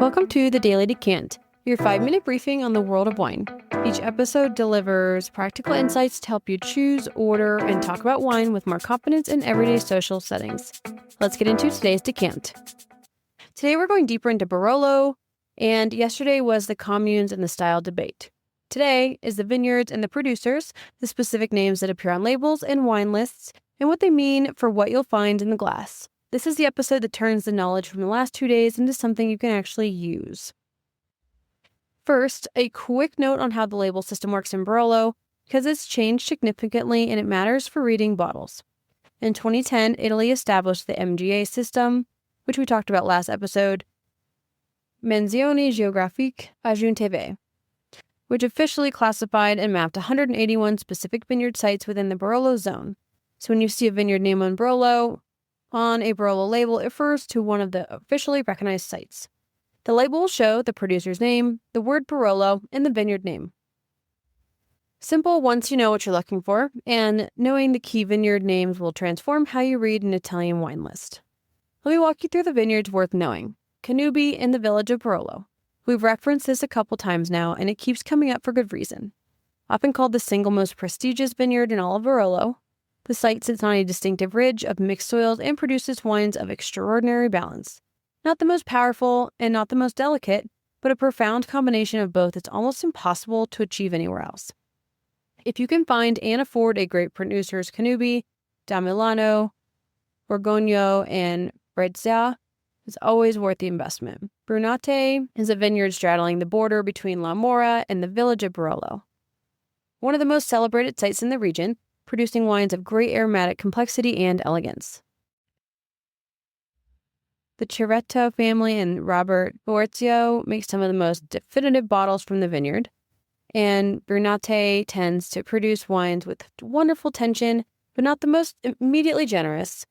Welcome to the Daily Decant, your 5-minute briefing on the world of wine. Each episode delivers practical insights to help you choose, order, and talk about wine with more confidence in everyday social settings. Let's get into today's decant. Today we're going deeper into Barolo, and yesterday was the communes and the style debate. Today is the vineyards and the producers, the specific names that appear on labels and wine lists, and what they mean for what you'll find in the glass. This is the episode that turns the knowledge from the last 2 days into something you can actually use. First, a quick note on how the label system works in Barolo, because it's changed significantly and it matters for reading bottles. In 2010, Italy established the MGA system, which we talked about last episode, Menzioni Geografiche Aggiuntive, which officially classified and mapped 181 specific vineyard sites within the Barolo zone. So when you see a vineyard name on a Barolo label, it refers to one of the officially recognized sites. The label will show the producer's name, the word Barolo, and the vineyard name. Simple once you know what you're looking for, and knowing the key vineyard names will transform how you read an Italian wine list. Let me walk you through the vineyards worth knowing. Cannubi in the village of Barolo. We've referenced this a couple times now, and it keeps coming up for good reason. Often called the single most prestigious vineyard in all of Barolo, the site sits on a distinctive ridge of mixed soils and produces wines of extraordinary balance. Not the most powerful and not the most delicate, but a profound combination of both it's almost impossible to achieve anywhere else. If you can find and afford a great producer's Cannubi, da Milano, Borgogno, and Brezza, it's always worth the investment. Brunate is a vineyard straddling the border between La Mora and the village of Barolo. One of the most celebrated sites in the region, producing wines of great aromatic complexity and elegance. The Cerequio family and Robert Borzio make some of the most definitive bottles from the vineyard, and Brunate tends to produce wines with wonderful tension, but not the most immediately generous,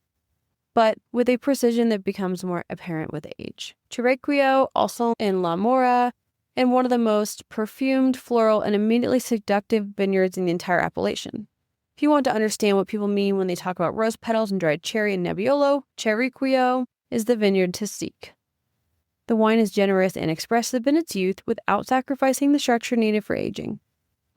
but with a precision that becomes more apparent with age. Cerequio, also in La Mora, and one of the most perfumed, floral, and immediately seductive vineyards in the entire appellation. If you want to understand what people mean when they talk about rose petals and dried cherry and Nebbiolo, Cerequio is the vineyard to seek. The wine is generous and expressive in its youth without sacrificing the structure needed for aging.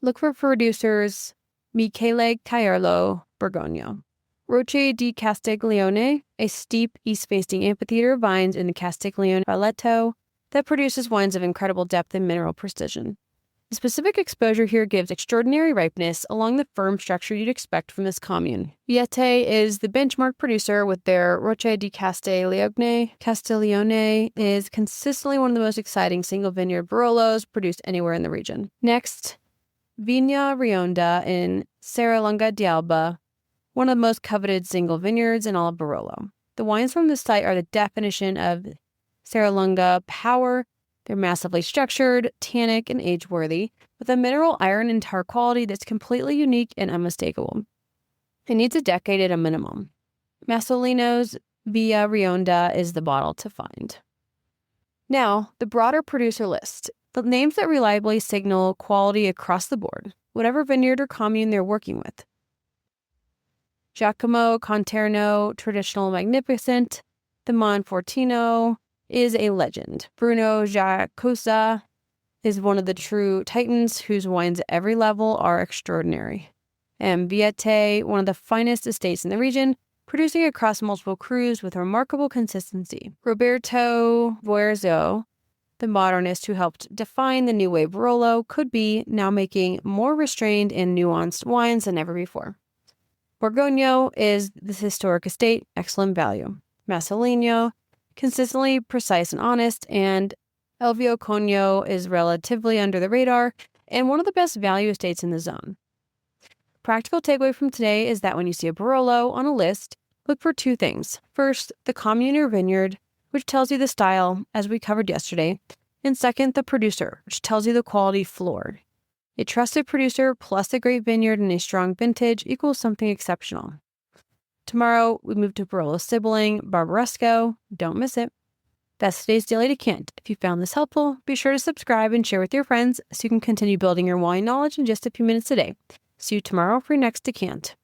Look for producers Michele Cairlo, Borgogno. Rocche di Castiglione, a steep east-facing amphitheater of vines in the Castiglione Valletto that produces wines of incredible depth and mineral precision. The specific exposure here gives extraordinary ripeness along the firm structure you'd expect from this commune. Viette is the benchmark producer with their Rocche di Castiglione. Castiglione is consistently one of the most exciting single vineyard Barolos produced anywhere in the region. Next, Vigna Rionda in Serralunga d'Alba, one of the most coveted single vineyards in all of Barolo. The wines from this site are the definition of Serralunga power. They're massively structured, tannic, and age-worthy, with a mineral iron and tar quality that's completely unique and unmistakable. It needs a decade at a minimum. Massolino's Via Rionda is the bottle to find. Now, the broader producer list. The names that reliably signal quality across the board, whatever vineyard or commune they're working with. Giacomo Conterno, Traditional Magnificent, the Monfortino, is a legend. Bruno Giacosa is one of the true titans whose wines at every level are extraordinary. And Viette, one of the finest estates in the region, producing across multiple crus with remarkable consistency. Roberto Borzio, the modernist who helped define the new wave Barolo, could be now making more restrained and nuanced wines than ever before. Borgogno is this historic estate, excellent value. Massolino, consistently precise and honest, and Elvio Cogno is relatively under the radar and one of the best value estates in the zone. Practical takeaway from today is that when you see a Barolo on a list, look for 2 things. First, the commune or vineyard, which tells you the style, as we covered yesterday, and second, the producer, which tells you the quality floor. A trusted producer plus a great vineyard and a strong vintage equals something exceptional. Tomorrow, we move to Barolo Sibling Barbaresco. Don't miss it. That's today's Daily Decant. If you found this helpful, be sure to subscribe and share with your friends so you can continue building your wine knowledge in just a few minutes a day. See you tomorrow for your next Decant.